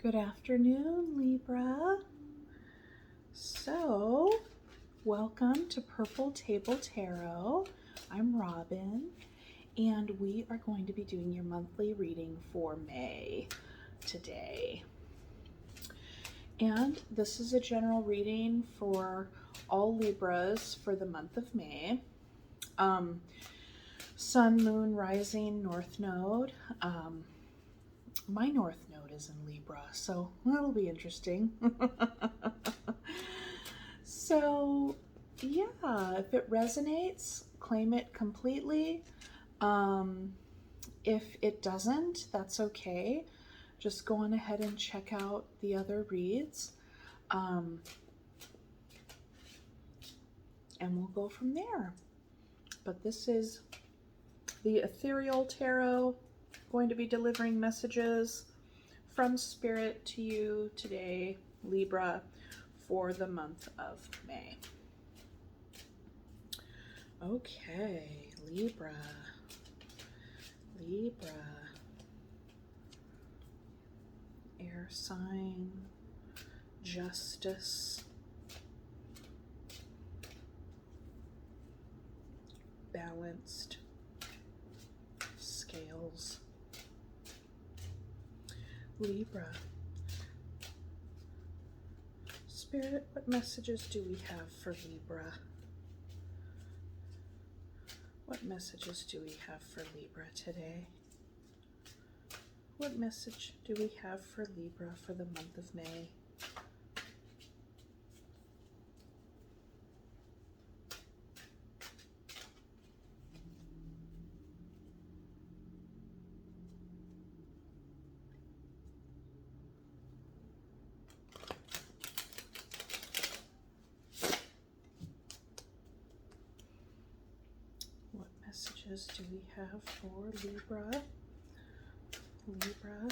Good afternoon, Libra. So, welcome to Purple Table Tarot. I'm Robin, and we are going to be doing your monthly reading for May today. And this is a general reading for all Libras for the month of May. Sun, Moon, Rising, North Node. My North Node is in Libra, so that'll be interesting. So, yeah, if it resonates, claim it completely. If it doesn't, that's okay. Just go on ahead and check out the other reads. And we'll go from there. But this is the Ethereal Tarot, going to be delivering messages from Spirit to you today, Libra, for the month of May. Okay, Libra. Air sign, justice, balanced, scales. Libra. Spirit, what messages do we have for Libra? What messages do we have for Libra today? What message do we have for Libra for the month of May? What messages do we have for Libra? Libra,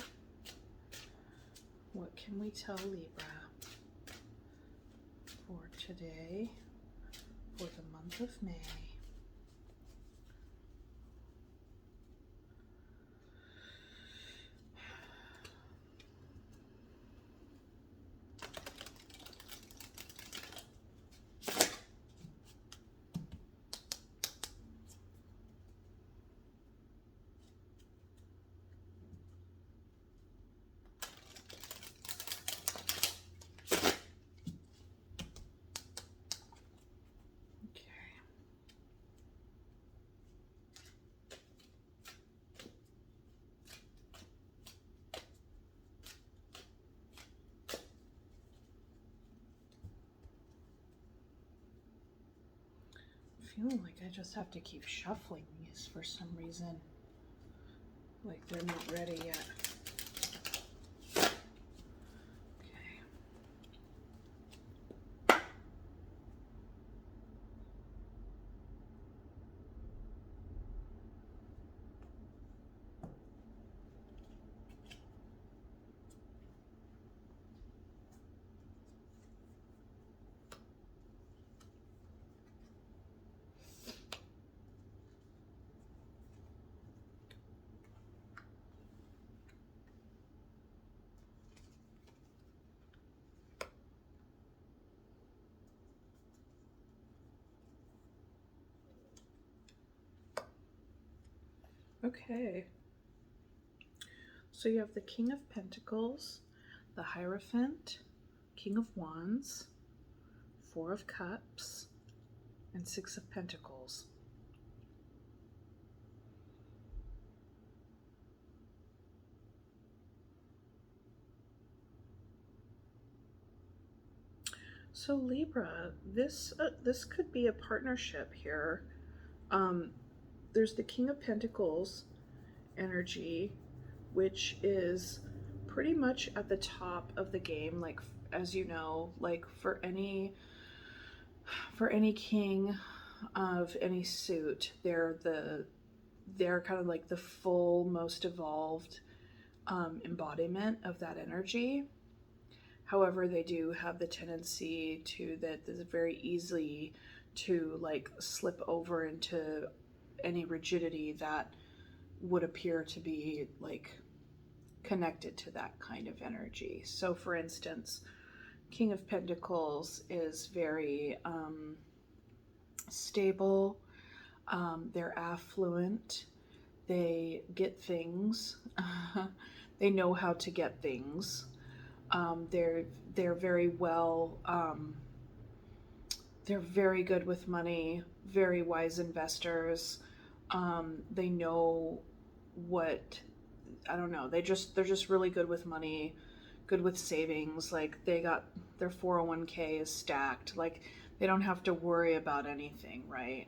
what can we tell Libra for today, for the month of May? Feeling like I just have to keep shuffling these for some reason. Like they're not ready yet. Okay, so you have the King of Pentacles, the Hierophant, King of Wands, Four of Cups, and Six of Pentacles. So Libra, this could be a partnership here. There's the King of Pentacles energy, which is pretty much at the top of the game, like, as you know, like for any king of any suit, they're kind of like the full, most evolved embodiment of that energy. However, they do have the tendency to that is very easily to like slip over into any rigidity that would appear to be like connected to that kind of energy. So for instance, King of Pentacles is very stable. They're affluent. They get things. They know how to get things. They're very well. They're very good with money. Very wise investors. They know what, I don't know. They're just really good with money, good with savings. Like they got their 401k is stacked. Like they don't have to worry about anything, right?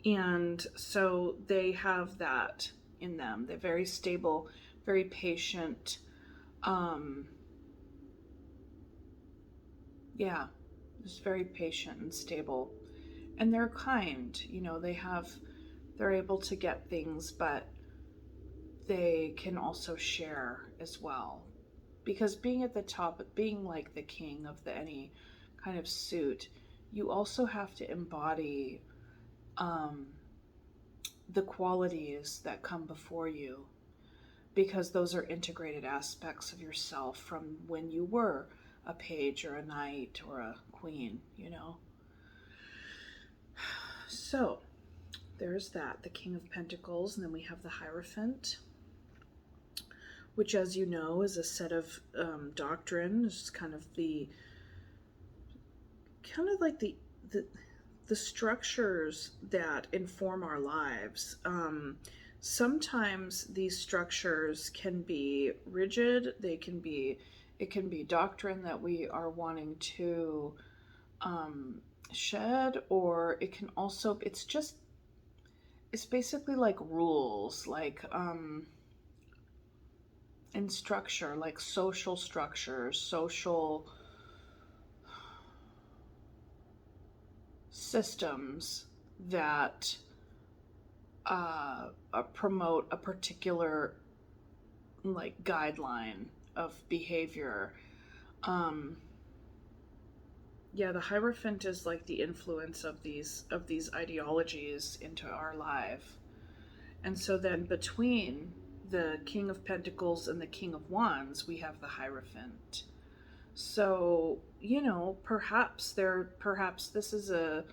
And so they have that in them. They're very stable, very patient. Yeah, just very patient and stable. And they're kind, they're able to get things, but they can also share as well. Because being at the top, being like the king of any kind of suit, you also have to embody the qualities that come before you, because those are integrated aspects of yourself from when you were a page or a knight or a queen, So there's that, the King of Pentacles, and then we have the Hierophant, which, as you know, is a set of doctrine. It's kind of like the structures that inform our lives. Sometimes these structures can be rigid. It can be doctrine that we are wanting to shed, or it can also, it's basically like rules, like in structure, like social structures, social systems that promote a particular like guideline of behavior. The Hierophant is like the influence of these ideologies into our life. And so then between the King of Pentacles and the King of Wands, we have the Hierophant. So, perhaps this is a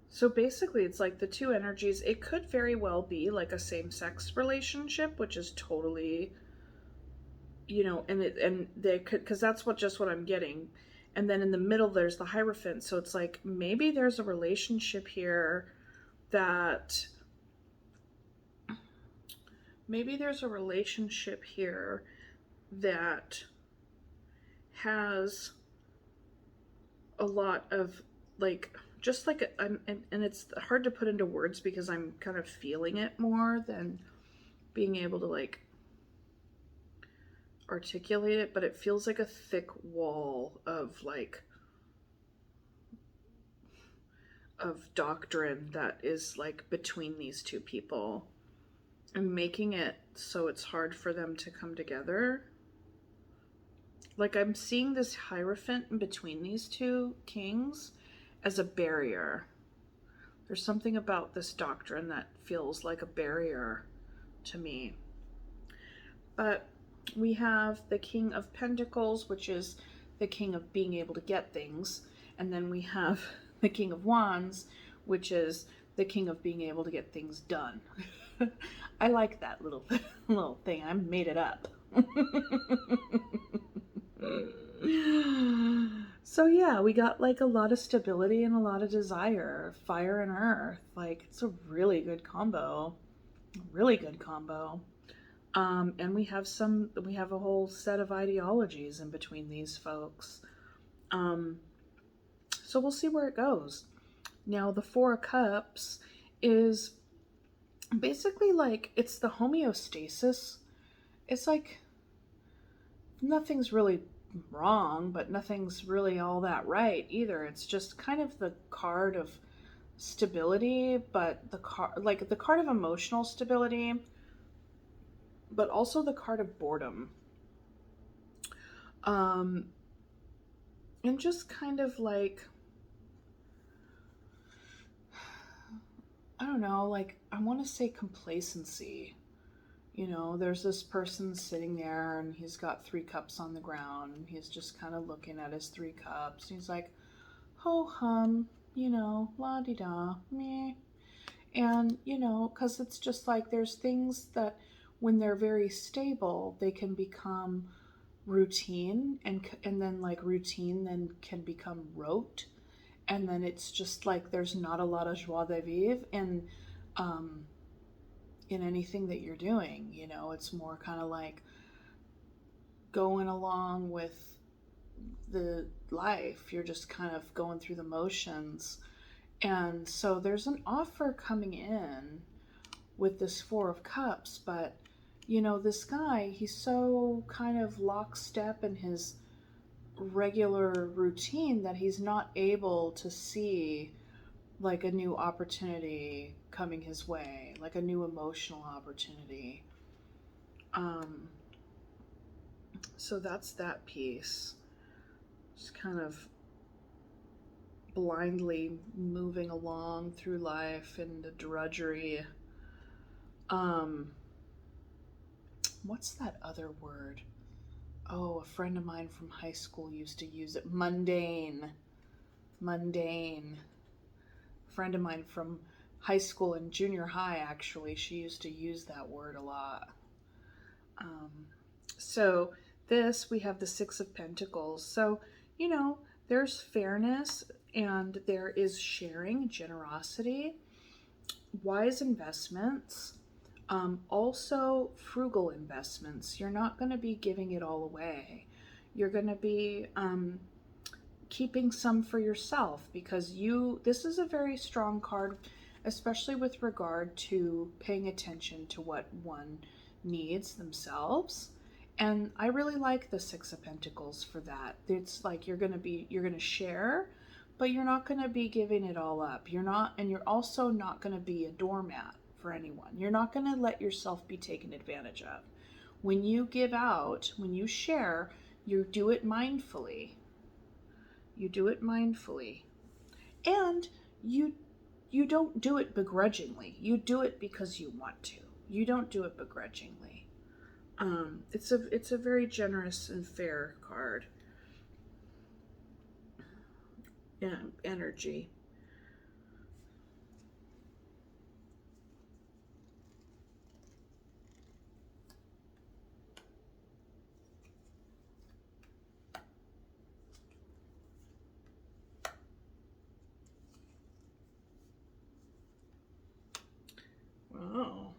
so basically it's like the two energies. It could very well be like a same-sex relationship, which is totally, and they could, because that's what I'm getting. And then in the middle there's the Hierophant, so it's like maybe there's a relationship here that has a lot of like, just like and it's hard to put into words because I'm kind of feeling it more than being able to like articulate it, but it feels like a thick wall of doctrine that is like between these two people and making it so it's hard for them to come together. Like I'm seeing this Hierophant in between these two kings as a barrier. There's something about this doctrine that feels like a barrier to me. But we have the King of Pentacles, which is the king of being able to get things. And then we have the King of Wands, which is the king of being able to get things done. I like that little thing. I made it up. So yeah, we got like a lot of stability and a lot of desire, fire and earth. Like it's a really good combo. And we have a whole set of ideologies in between these folks. So we'll see where it goes. Now the Four of Cups is basically like, it's the homeostasis. It's like nothing's really wrong, but nothing's really all that right either. It's just kind of the card of stability, but the card of emotional stability, but also the card of boredom. And just kind of like don't know, like, I want to say complacency. You know, there's this person sitting there and he's got 3 cups on the ground and he's just kind of looking at his 3 cups. He's like, ho hum, you know, la di da, meh. And, you know, because it's just like there's things that when they're very stable, they can become routine, and then like routine then can become rote, and then it's just like there's not a lot of joie de vivre um in anything that you're doing. You know, it's more kind of like going along with the life. You're just kind of going through the motions. And so there's an offer coming in with this 4 of Cups, but you know, this guy, he's so kind of lockstep in his regular routine that he's not able to see like a new opportunity coming his way, like a new emotional opportunity. Um, so that's that piece. Just kind of blindly moving along through life in the drudgery. What's that other word? Oh, a friend of mine from high school used to use it. Mundane. Mundane. A friend of mine from high school and junior high, actually, she used to use that word a lot. So this, we have the 6 of Pentacles. So, you know, there's fairness and there is sharing, generosity, wise investments, also frugal investments. You're not going to be giving it all away. You're going to be keeping some for yourself, because this is a very strong card, especially with regard to paying attention to what one needs themselves. And I really like the 6 of Pentacles for that. It's like you're going to share, but you're not going to be giving it all up. And you're also not going to be a doormat for anyone. You're not going to let yourself be taken advantage of. When you give out, when you share, you do it mindfully. You do it mindfully. And you don't do it begrudgingly. You do it because you want to. You don't do it begrudgingly. It's a very generous and fair card. Yeah, energy. Wow.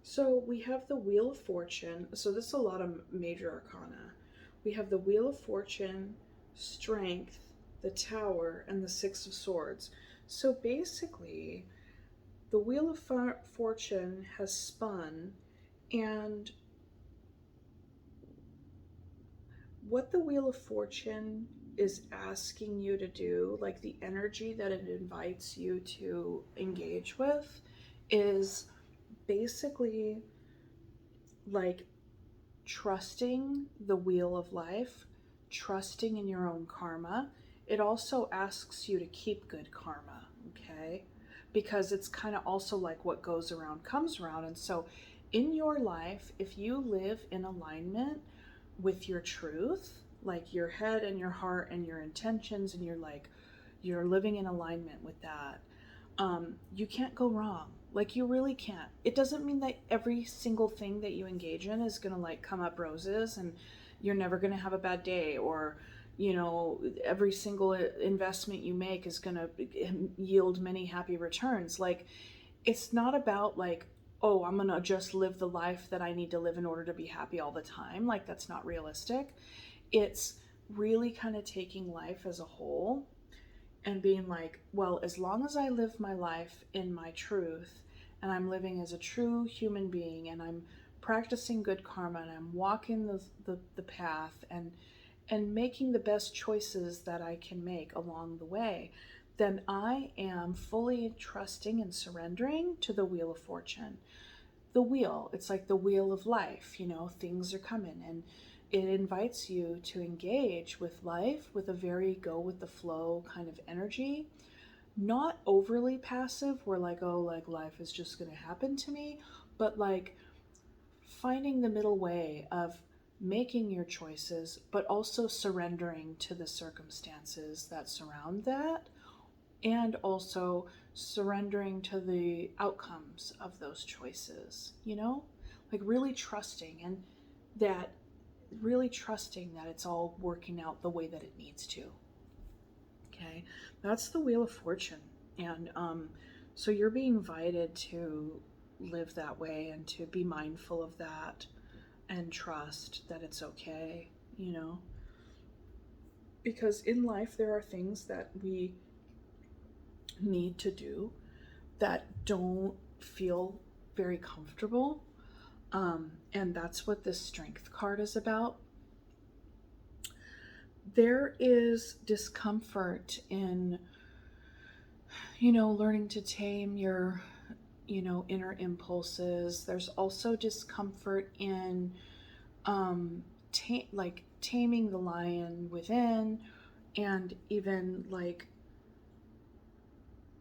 So we have the Wheel of Fortune. So this is a lot of major arcana. We have the Wheel of Fortune, Strength, the Tower, and the 6 of Swords. So basically, the Wheel of Fortune has spun, and what the Wheel of Fortune is asking you to do, like the energy that it invites you to engage with, is basically like trusting the wheel of life, trusting in your own karma. It also asks you to keep good karma, okay? Because it's kind of also like what goes around comes around. And so in your life, if you live in alignment with your truth, like your head and your heart and your intentions, and you're living in alignment with that, you can't go wrong. Like, you really can't. It doesn't mean that every single thing that you engage in is gonna like come up roses and you're never gonna have a bad day, or you know, every single investment you make is gonna yield many happy returns. Like, it's not about like, oh, I'm gonna just live the life that I need to live in order to be happy all the time. Like, that's not realistic. It's really kind of taking life as a whole and being like, well, as long as I live my life in my truth, and I'm living as a true human being, and I'm practicing good karma, and I'm walking the path, and making the best choices that I can make along the way, then I am fully trusting and surrendering to the Wheel of Fortune. the wheel. It's like the wheel of life, things are coming, and it invites you to engage with life with a very go with the flow kind of energy. Not overly passive, where like, oh, like life is just going to happen to me, but like finding the middle way of making your choices, but also surrendering to the circumstances that surround that, and also surrendering to the outcomes of those choices, like really trusting, and that really trusting that it's all working out the way that it needs to. Okay, that's the Wheel of Fortune. And so you're being invited to live that way and to be mindful of that and trust that it's okay, because in life there are things that we need to do that don't feel very comfortable. And that's what this Strength card is about. There is discomfort in, learning to tame your, inner impulses. There's also discomfort in taming the lion within, and even like,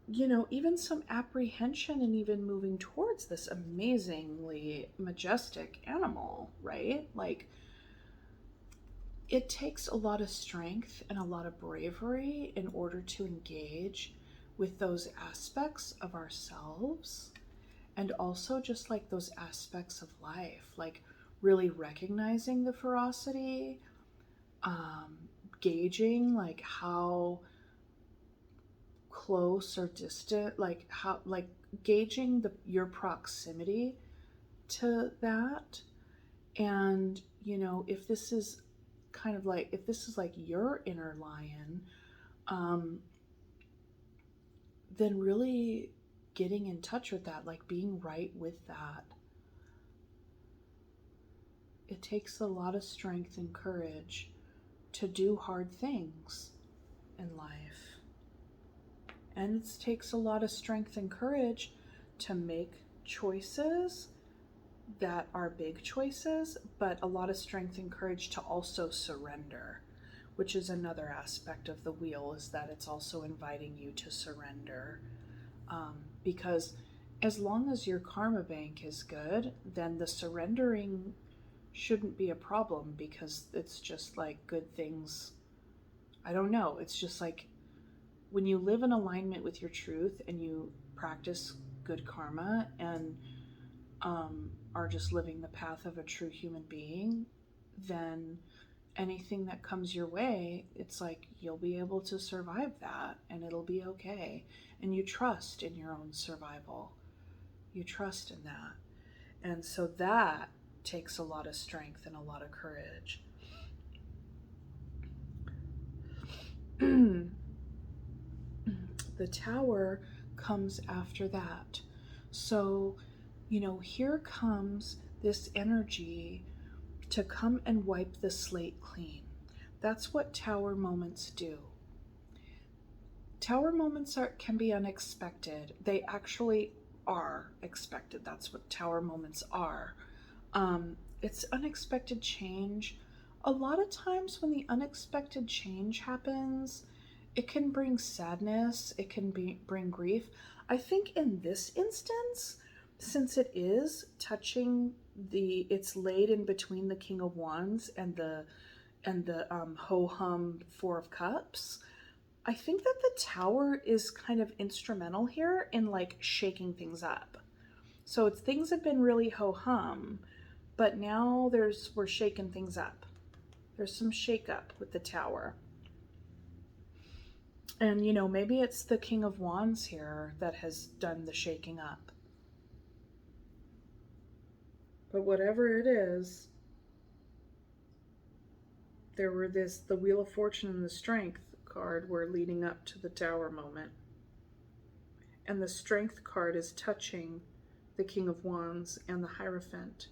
even some apprehension and even moving towards this amazingly majestic animal, right? Like, it takes a lot of strength and a lot of bravery in order to engage with those aspects of ourselves, and also just like those aspects of life, like really recognizing the ferocity, gauging like how close or distant, like how, like gauging your proximity to that. And if this is kind of like, if this is like your inner lion, then really getting in touch with that, like being right with that. It takes a lot of strength and courage to do hard things in life. And it takes a lot of strength and courage to make choices that are big choices, but a lot of strength and courage to also surrender, which is another aspect of the wheel, is that it's also inviting you to surrender. Because as long as your karma bank is good, then the surrendering shouldn't be a problem, because it's just like good things. I don't know. It's just like when you live in alignment with your truth and you practice good karma and are just living the path of a true human being, then anything that comes your way, it's like you'll be able to survive that and it'll be okay. And you trust in your own survival. You trust in that. And so that takes a lot of strength and a lot of courage. The Tower comes after that. So, here comes this energy to come and wipe the slate clean. That's what Tower moments do. Tower moments can be unexpected. They actually are expected. That's what Tower moments are. It's unexpected change. A lot of times when the unexpected change happens, it can bring sadness, it can bring grief. I think in this instance, since it is touching it's laid in between the King of Wands and the ho-hum Four of Cups, I think that the Tower is kind of instrumental here in like shaking things up. So things have been really ho-hum, but now we're shaking things up. There's some shake up with the Tower. And maybe it's the King of Wands here that has done the shaking up. But whatever it is, the Wheel of Fortune and the Strength card were leading up to the Tower moment. And the Strength card is touching the King of Wands and the Hierophant.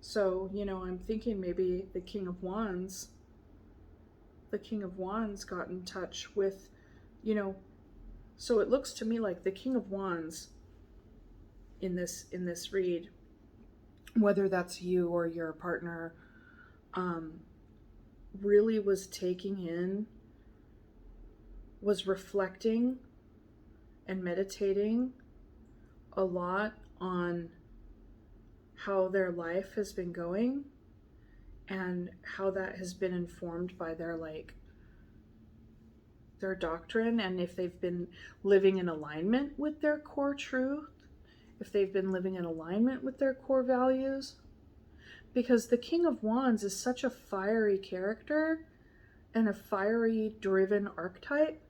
So, I'm thinking maybe the King of Wands got in touch with, so it looks to me like the King of Wands in this read, whether that's you or your partner, really was taking in, was reflecting and meditating a lot on how their life has been going and how that has been informed by their doctrine, and if they've been living in alignment with their core truth, if they've been living in alignment with their core values. Because the King of Wands is such a fiery character and a fiery driven archetype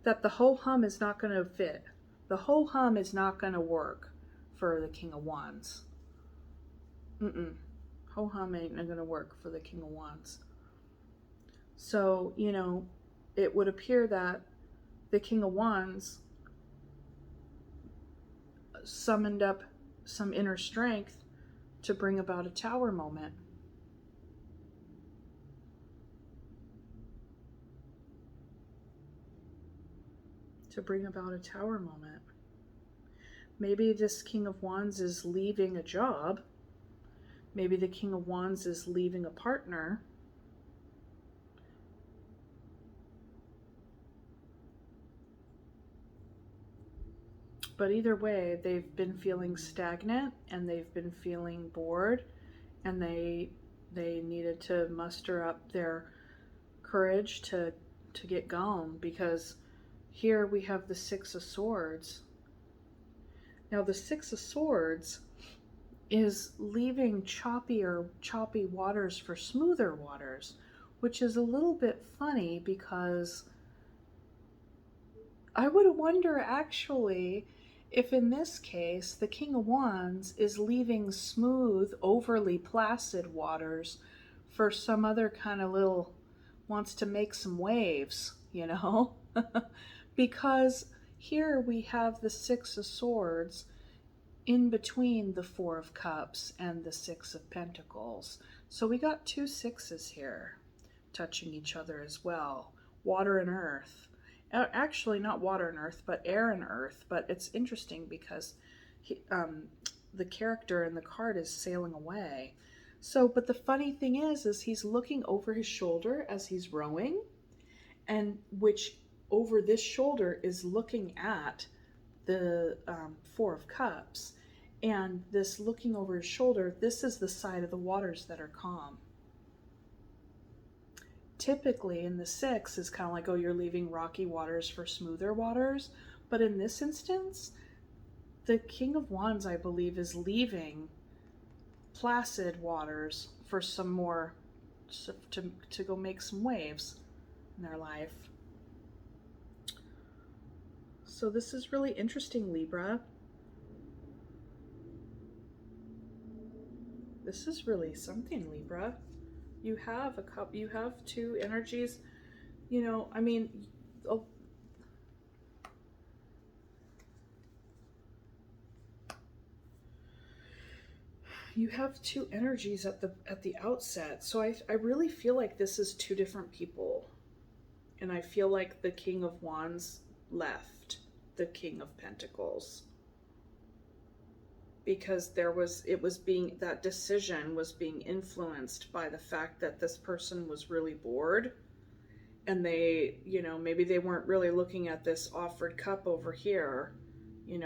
that the ho hum is not going to fit. The ho hum is not going to work for the King of Wands. Ho hum ain't going to work for the King of Wands. So, it would appear that the King of Wands summoned up some inner strength to bring about a tower moment. Maybe this King of Wands is leaving a job. Maybe the King of Wands is leaving a partner. But either way, they've been feeling stagnant and they've been feeling bored, and they needed to muster up their courage to get going, because here we have the Six of Swords. Now the Six of Swords is leaving choppy waters for smoother waters, which is a little bit funny, because I would wonder actually if in this case the King of Wands is leaving smooth, overly placid waters for some other kind of little, wants to make some waves, because here we have the Six of Swords in between the Four of Cups and the Six of Pentacles. So we got two sixes here touching each other as well. Water and earth. Actually, not water and earth, but air and earth. But it's interesting because the character in the card is sailing away. So, but the funny thing is he's looking over his shoulder as he's rowing, and which over this shoulder is looking at the Four of Cups. And this looking over his shoulder, this is the side of the waters that are calm. Typically in the Six is kind of like, oh, you're leaving rocky waters for smoother waters. But in this instance, the King of Wands, I believe, is leaving placid waters for some more, to go make some waves in their life. So this is really interesting, Libra. This is really something, Libra. You have you have two energies, you have two energies at the outset. So I really feel like this is two different people. And I feel like the King of Wands left the King of Pentacles, because that decision was being influenced by the fact that this person was really bored, and they, maybe they weren't really looking at this offered cup over here, and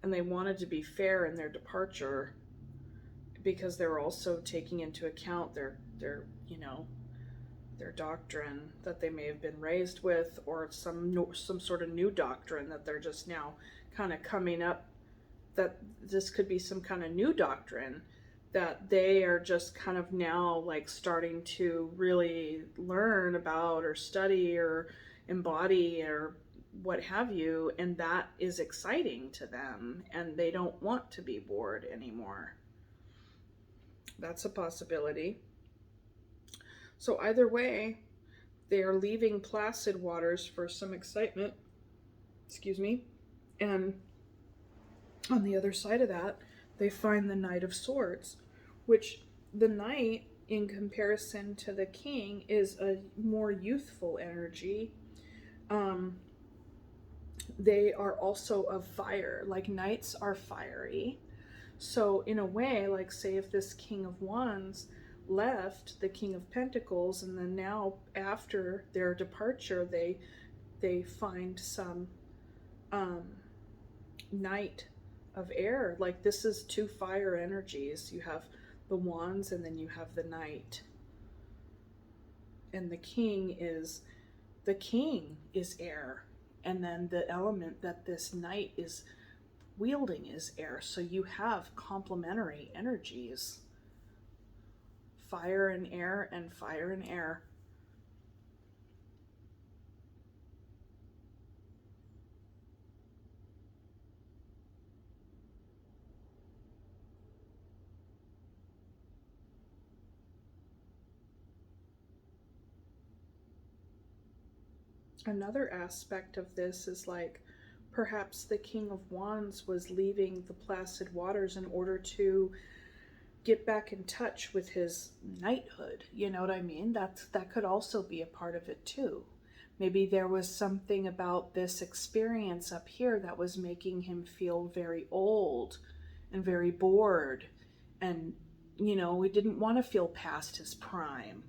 they wanted to be fair in their departure, because they were also taking into account their doctrine that they may have been raised with, or some sort of new doctrine that they're just now kind of coming up, that this could be some kind of new doctrine that they are just kind of now like starting to really learn about or study or embody or what have you, and that is exciting to them, and they don't want to be bored anymore. That's a possibility. So either way, they are leaving placid waters for some excitement. Excuse me. And on the other side of that, they find the Knight of Swords, which the Knight, in comparison to the King, is a more youthful energy. they are also of fire, like knights are fiery. So in a way, like say if this King of Wands left the King of Pentacles, and then now after their departure they find some um Knight of Air, like this is two fire energies. You have the Wands and then you have the Knight. And the king is air, and then the element that this Knight is wielding is air. So you have complementary energies, fire and air and fire and air. Another aspect of this is like perhaps the King of Wands was leaving the placid waters in order to get back in touch with his knighthood. You know what I mean? That could also be a part of it too. Maybe there was something about this experience up here that was making him feel very old and very bored, and we didn't want to feel past his prime.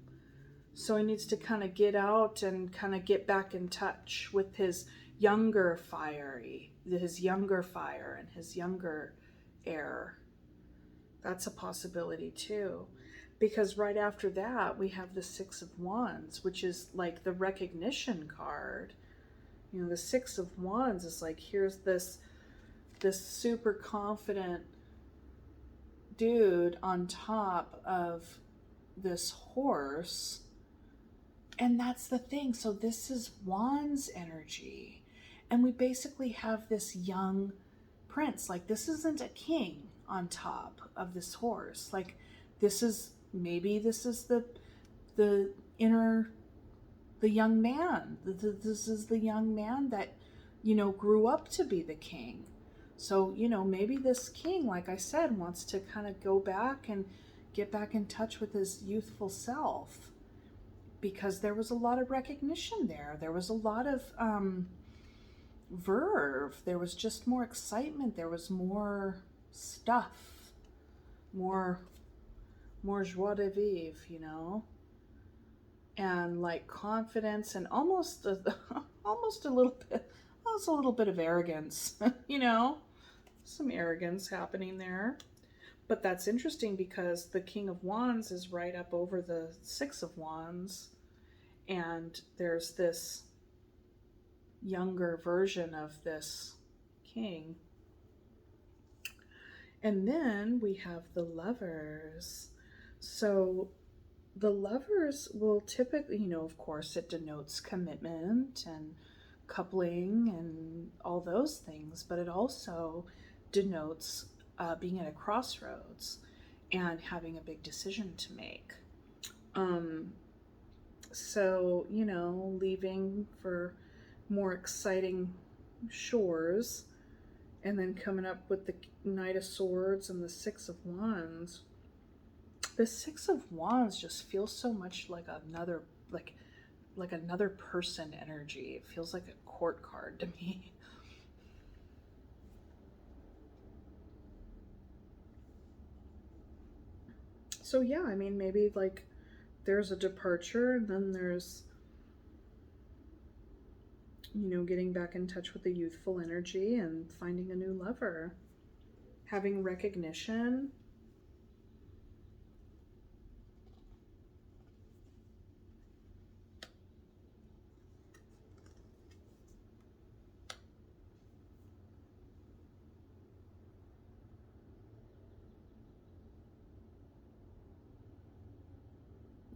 So he needs to kind of get out and kind of get back in touch with his younger fire and his younger air. That's a possibility too. Because right after that, we have the Six of Wands, which is like the recognition card. The Six of Wands is like, here's this super confident dude on top of this horse. And that's the thing. So this is Wands energy. And we basically have this young prince. Like, this isn't a king on top of this horse. Like, this is the inner, the young man. This is the young man that, grew up to be the king. So, maybe this king, like I said, wants to kind of go back and get back in touch with his youthful self. Because there was a lot of recognition there. There was a lot of verve. There was just more excitement. There was more stuff. More joie de vivre, and like confidence and almost a little bit of arrogance, some arrogance happening there. But that's interesting because the King of Wands is right up over the Six of Wands. And there's this younger version of this king. And then we have the Lovers. So the Lovers will typically, of course, it denotes commitment and coupling and all those things, but it also denotes being at a crossroads and having a big decision to make. So, leaving for more exciting shores, and then coming up with the Knight of Swords and the Six of Wands. The Six of Wands just feels so much like another person energy. It feels like a court card to me. So yeah, I mean, maybe like there's a departure, and then there's getting back in touch with the youthful energy and finding a new lover, having recognition.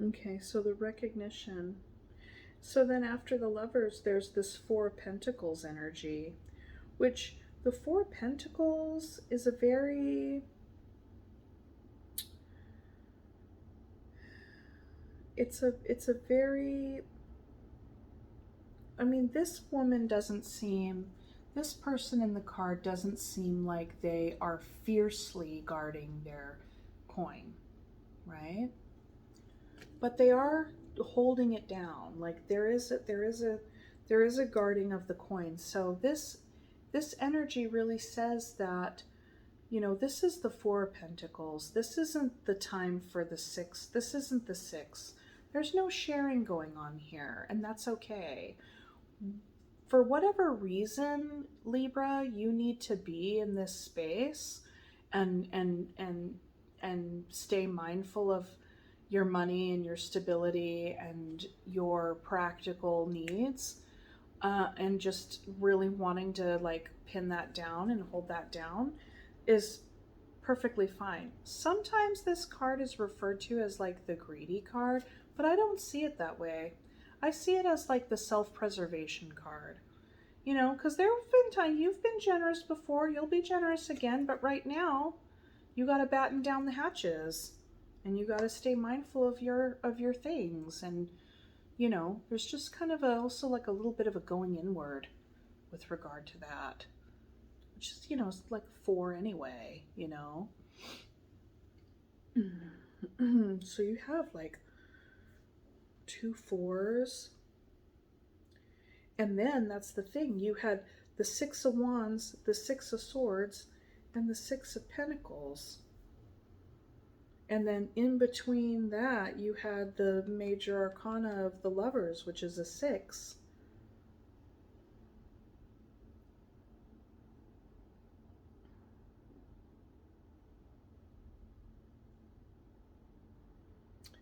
Okay, so the recognition. So then after the Lovers, there's this Four of Pentacles energy, which the Four of Pentacles is a very... It's a very... I mean, this person in the card doesn't seem like they are fiercely guarding their coin, right? But they are holding it down. Like there is there is a guarding of the coins. So this energy really says that, you know, this is the Four of Pentacles. This isn't the time for the Six. This isn't the Six. There's no sharing going on here, and that's okay. For whatever reason, Libra, you need to be in this space and stay mindful of your money and your stability and your practical needs, and just really wanting to like pin that down and hold that down is perfectly fine. Sometimes this card is referred to as like the greedy card, but I don't see it that way. I see it as like the self-preservation card. You know, because there have been times you've been generous before, you'll be generous again, but right now you got to batten down the hatches and you got to stay mindful of your things. And you know, there's just kind of also like a little bit of a going inward with regard to that, which is, you know, it's like 4 anyway, you know. So you have like 2 4s. And then that's the thing. You had the 6 of Wands, the 6 of Swords, and the 6 of Pentacles. And then in between that, you had the major arcana of the Lovers, which is a 6.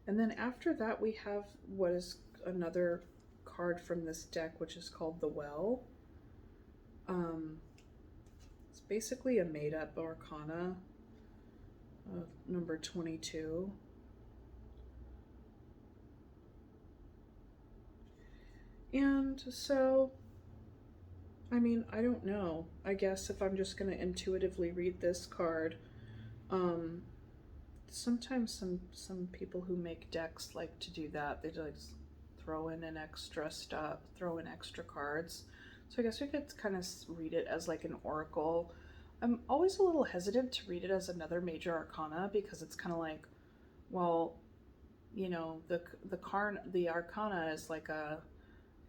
And then after that, we have what is another card from this deck, which is called the Well. It's basically a made-up arcana of number 22. And so, I mean, I don't know. I guess if I'm just going to intuitively read this card, sometimes some people who make decks like to do that. They just throw in an extra stuff, throw in extra cards. So I guess we could kind of read it as like an oracle. I'm always a little hesitant to read it as another major arcana because it's kind of like, well, you know, the arcana is like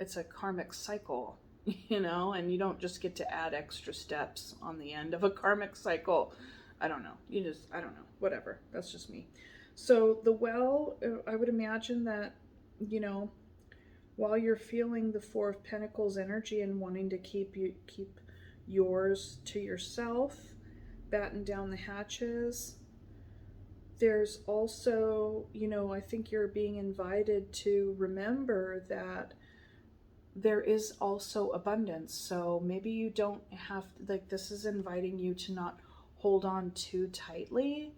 it's a karmic cycle, you know, and you don't just get to add extra steps on the end of a karmic cycle. I don't know. I don't know. Whatever. That's just me. So the Well, I would imagine that, you know, while you're feeling the 4 of Pentacles energy and wanting to keep yours to yourself, batten down the hatches, there's also, you know, I think you're being invited to remember that there is also abundance. So maybe you don't have, like, this is inviting you to not hold on too tightly,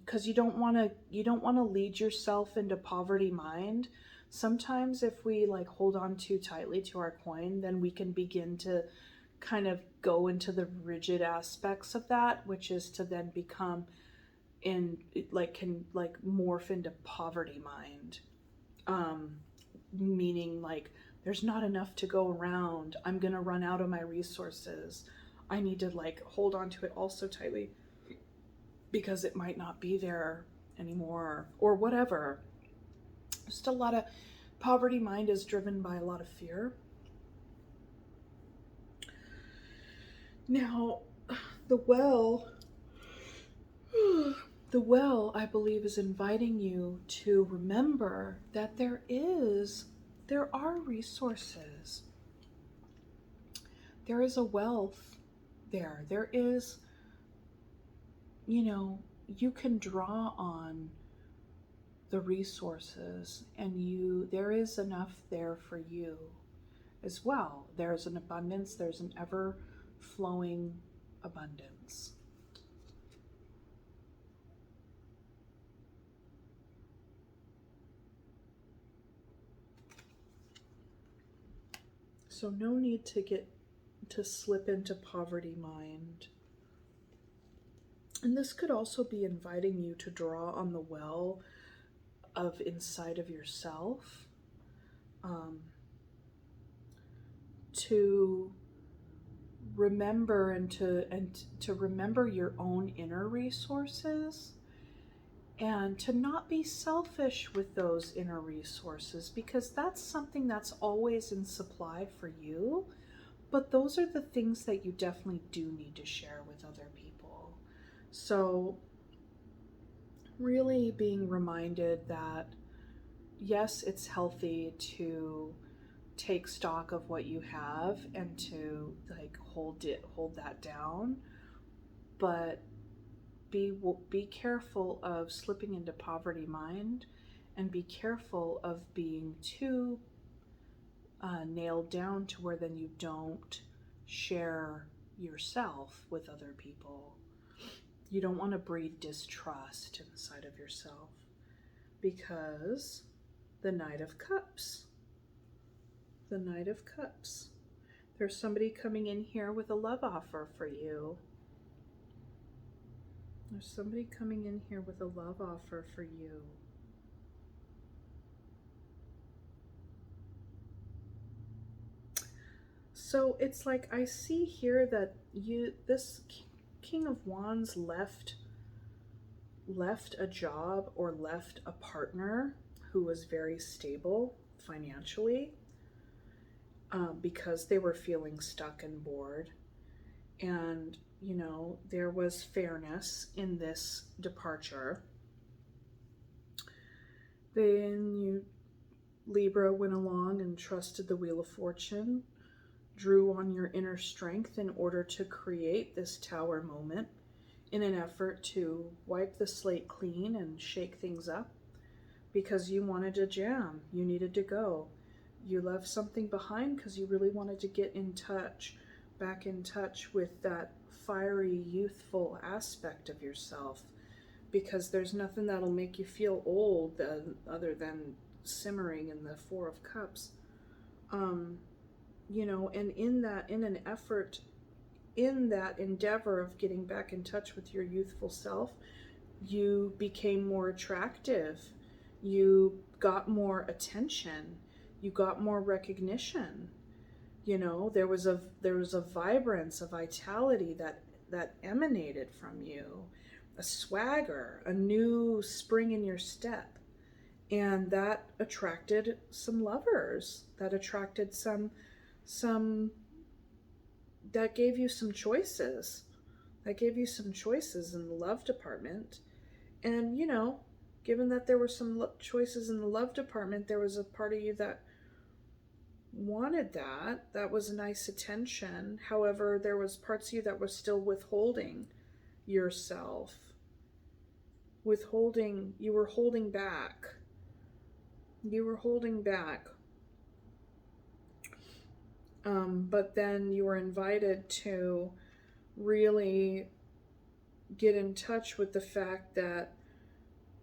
because you don't want to lead yourself into poverty mind. Sometimes if we like hold on too tightly to our coin, then we can begin to kind of go into the rigid aspects of that, which is to then become can morph into poverty mind. Meaning like there's not enough to go around. I'm gonna run out of my resources. I need to like hold on to it all so tightly because it might not be there anymore or whatever. Just a lot of poverty mind is driven by a lot of fear. Now, the Well, I believe, is inviting you to remember that there are resources. There is a wealth there. There is, you know, you can draw on the resources and there is enough there for you as well. There's an abundance, there's an ever flowing abundance. So no need to slip into poverty mind. And this could also be inviting you to draw on the well of inside of yourself, to remember and to remember your own inner resources and to not be selfish with those inner resources, because that's something that's always in supply for you. But those are the things that you definitely do need to share with other people. So, really being reminded that yes, it's healthy to take stock of what you have and to like hold that down, but be careful of slipping into poverty mind, and be careful of being too nailed down to where then you don't share yourself with other people. You don't want to breed distrust inside of yourself, because the Knight of Cups, the Knight of Cups, there's somebody coming in here with a love offer for you. There's somebody coming in here with a love offer for you. So it's like I see here that this King of Wands left a job or left a partner who was very stable financially, because they were feeling stuck and bored. And, you know, there was fairness in this departure. Then Libra went along and trusted the Wheel of Fortune, drew on your inner strength in order to create this Tower moment in an effort to wipe the slate clean and shake things up, because you wanted to jam, you needed to go. You left something behind because you really wanted to get in touch, back in touch with that fiery, youthful aspect of yourself, because there's nothing that'll make you feel old other than simmering in the Four of Cups. You know, and in that endeavor of getting back in touch with your youthful self, you became more attractive. You got more attention. You got more recognition. You know, there was a vibrance, a vitality that emanated from you, a swagger, a new spring in your step. And that attracted some lovers. That attracted some that gave you some choices. That gave you some choices in the love department. And, you know, given that there were some choices in the love department, there was a part of you that wanted that. That was a nice attention. However, there was parts of you that were still withholding yourself. You were holding back. You were holding back. But then you were invited to really get in touch with the fact that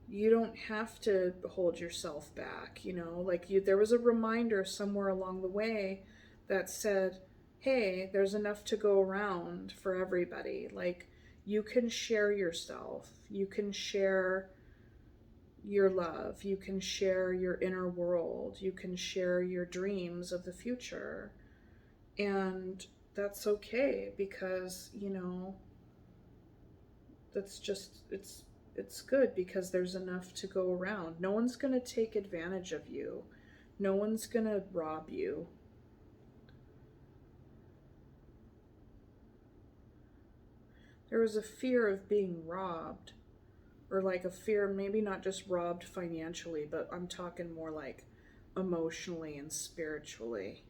you don't have to hold yourself back. You know, like there was a reminder somewhere along the way that said, hey, there's enough to go around for everybody. Like, you can share yourself, you can share your love, you can share your inner world, you can share your dreams of the future. And that's okay, because, you know, that's just, it's good, because there's enough to go around. No one's going to take advantage of you. No one's going to rob you. There was a fear of being robbed, or like a fear, maybe not just robbed financially, but I'm talking more like emotionally and spiritually.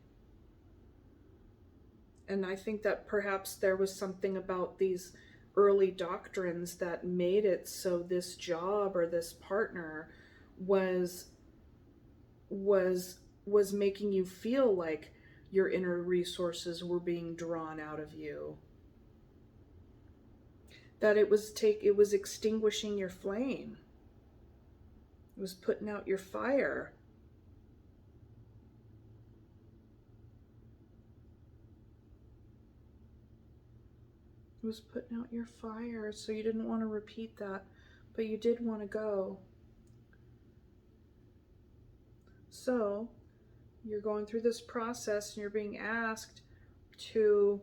And I think that perhaps there was something about these early doctrines that made it so this job or this partner was making you feel like your inner resources were being drawn out of you. That it was extinguishing your flame. It was putting out your fire. It was putting out your fire, so you didn't want to repeat that, but you did want to go. So you're going through this process and you're being asked to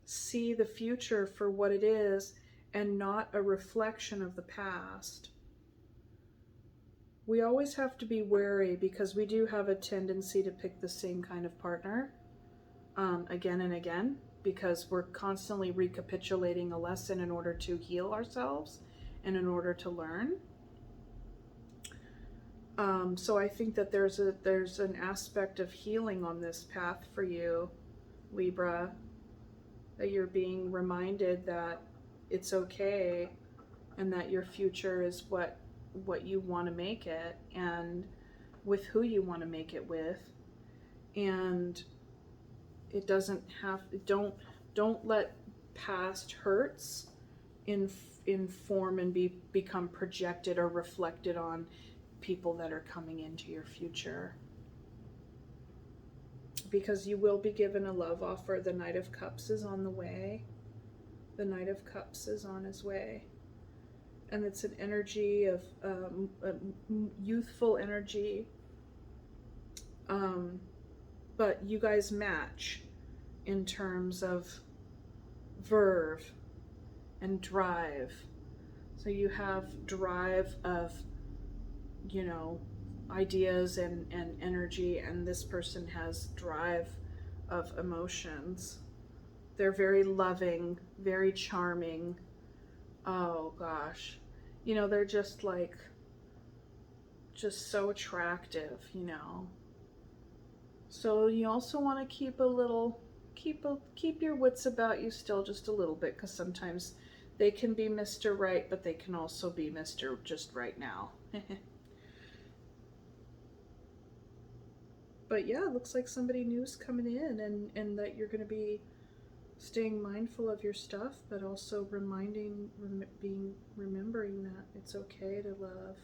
see the future for what it is and not a reflection of the past. We always have to be wary because we do have a tendency to pick the same kind of partner again and again, because we're constantly recapitulating a lesson in order to heal ourselves and in order to learn. So I think that there's an aspect of healing on this path for you, Libra, that you're being reminded that it's okay and that your future is what you want to make it, and with who you want to make it with. And it doesn't have, don't let past hurts inform and become projected or reflected on people that are coming into your future, because you will be given a love offer. The Knight of Cups is on the way. The Knight of Cups is on his way. And it's an energy of youthful energy. But you guys match in terms of verve and drive. So you have drive of, ideas and energy, and this person has drive of emotions. They're very loving, very charming. Oh gosh. They're just so attractive, So you also want to keep your wits about you still just a little bit, because sometimes they can be Mr. Right, but they can also be Mr. Just right now. But yeah, it looks like somebody new's coming in, and that you're going to be staying mindful of your stuff, but also remembering that it's okay to love.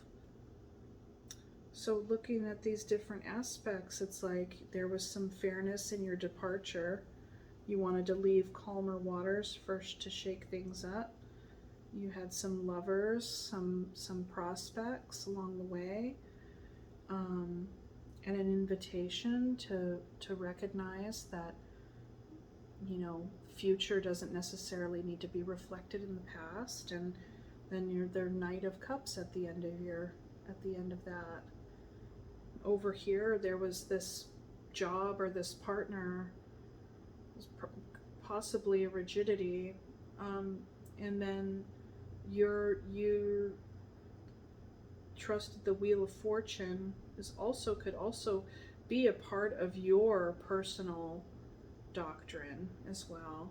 So looking at these different aspects, it's like there was some fairness in your departure. You wanted to leave calmer waters first to shake things up. You had some lovers, some prospects along the way, and an invitation to recognize that, future doesn't necessarily need to be reflected in the past. And then you're their Knight of Cups at the end of that. Over here, there was this job or this partner, possibly a rigidity, and then you trusted the Wheel of Fortune could also be a part of your personal doctrine as well.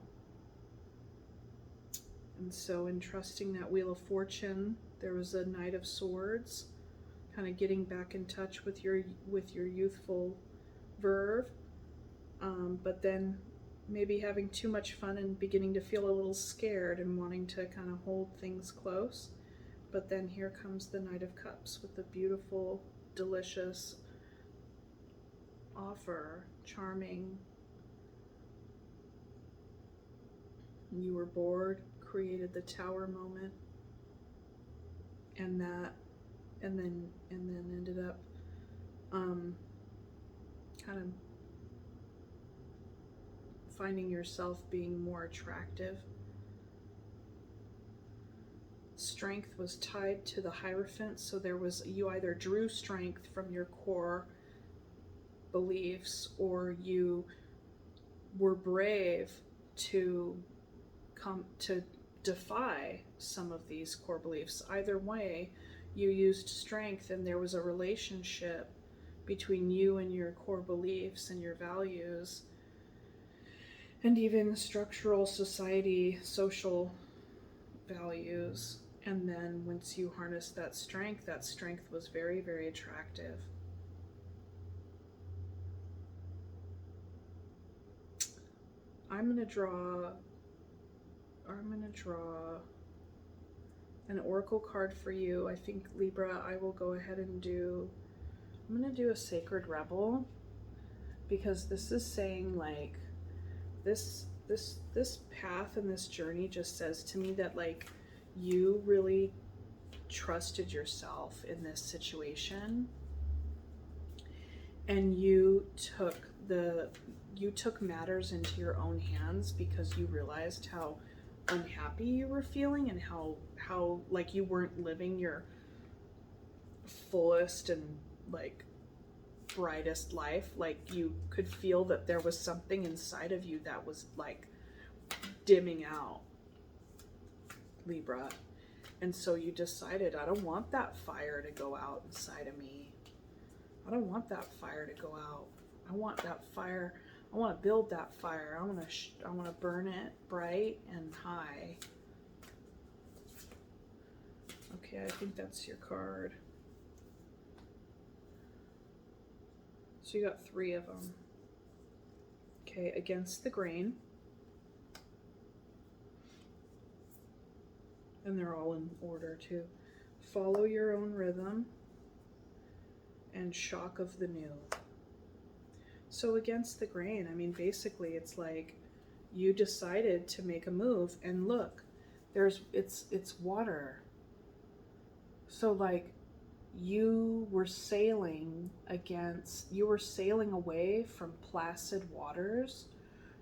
And so in trusting that Wheel of Fortune, there was a Knight of Swords, kind of getting back in touch with your youthful verve, but then maybe having too much fun and beginning to feel a little scared and wanting to kind of hold things close. But then here comes the Knight of Cups with a beautiful, delicious offer, charming. You were bored, created the Tower moment, and then ended up kind of finding yourself being more attractive. Strength was tied to the Hierophant, so you either drew strength from your core beliefs, or you were brave to come to defy some of these core beliefs. Either way, you used strength, and there was a relationship between you and your core beliefs and your values, and even structural society, social values. And then once you harnessed that strength was very, very attractive. I'm going to draw an oracle card for you. I think, Libra, I will go ahead and I'm going to do a Sacred Rebel, because this is saying like this path and this journey just says to me that like you really trusted yourself in this situation, and you took matters into your own hands because you realized how unhappy you were feeling and how like you weren't living your fullest and like brightest life. Like you could feel that there was something inside of you that was like dimming out, Libra. And so you decided, I don't want that fire to go out inside of me. I don't want that fire to go out. I want that fire. I want to build that fire. I want to burn it bright and high. Okay, I think that's your card. So you got 3 of them. Okay, against the grain. And they're all in order too. Follow your own rhythm and shock of the new. So against the grain, I mean, basically it's like you decided to make a move, and look, it's water. So like you were sailing away from placid waters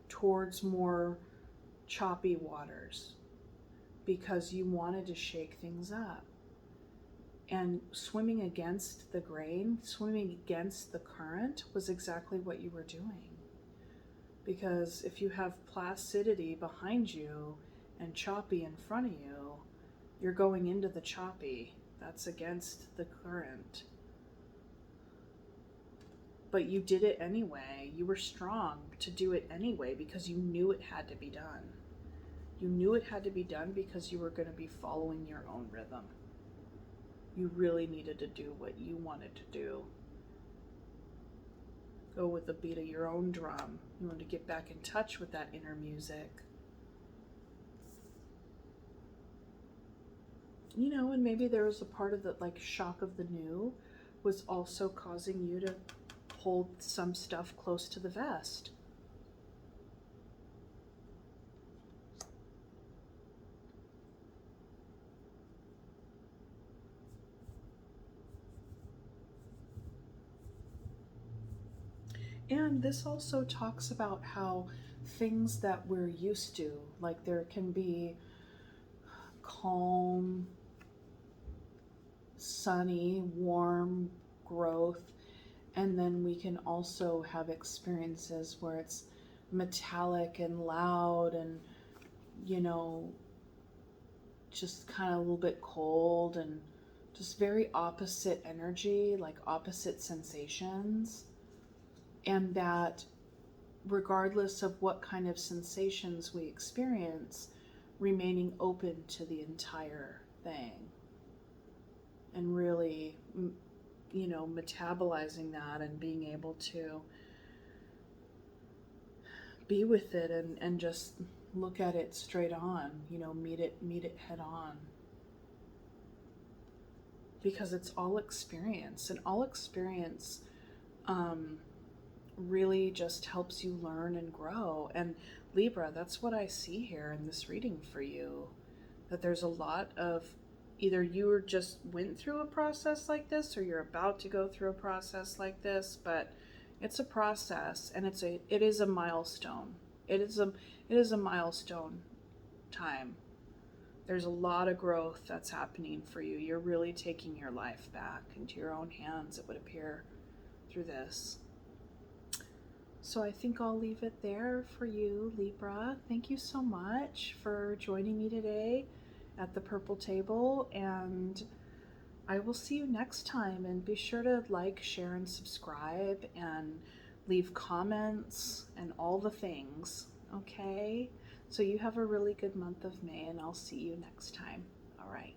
towards more choppy waters because you wanted to shake things up. And swimming against the grain, swimming against the current was exactly what you were doing. Because if you have placidity behind you and choppy in front of you, you're going into the choppy. That's against the current. But you did it anyway. You were strong to do it anyway because you knew it had to be done. You knew it had to be done because you were going to be following your own rhythm. You really needed to do what you wanted to do. Go with the beat of your own drum. You wanted to get back in touch with that inner music. You know, and maybe there was a part of the like shock of the new was also causing you to hold some stuff close to the vest. And this also talks about how things that we're used to, like there can be calm, sunny, warm growth, and then we can also have experiences where it's metallic and loud and, you know, just kind of a little bit cold and just very opposite energy, like opposite sensations. And that regardless of what kind of sensations we experience, remaining open to the entire thing and really, you know, metabolizing that and being able to be with it and just look at it straight on, you know, meet it head on. Because it's all experience, and all experience really just helps you learn and grow. And Libra, that's what I see here in this reading for you, that there's a lot of either you just went through a process like this or you're about to go through a process like this, but it's a process and it is a milestone. It is a milestone time. There's a lot of growth that's happening for you. You're really taking your life back into your own hands, it would appear, through this. So I think I'll leave it there for you, Libra. Thank you so much for joining me today at the Purple Table, and I will see you next time. And be sure to like, share, and subscribe, and leave comments and all the things, okay? So you have a really good month of May, and I'll see you next time. All right.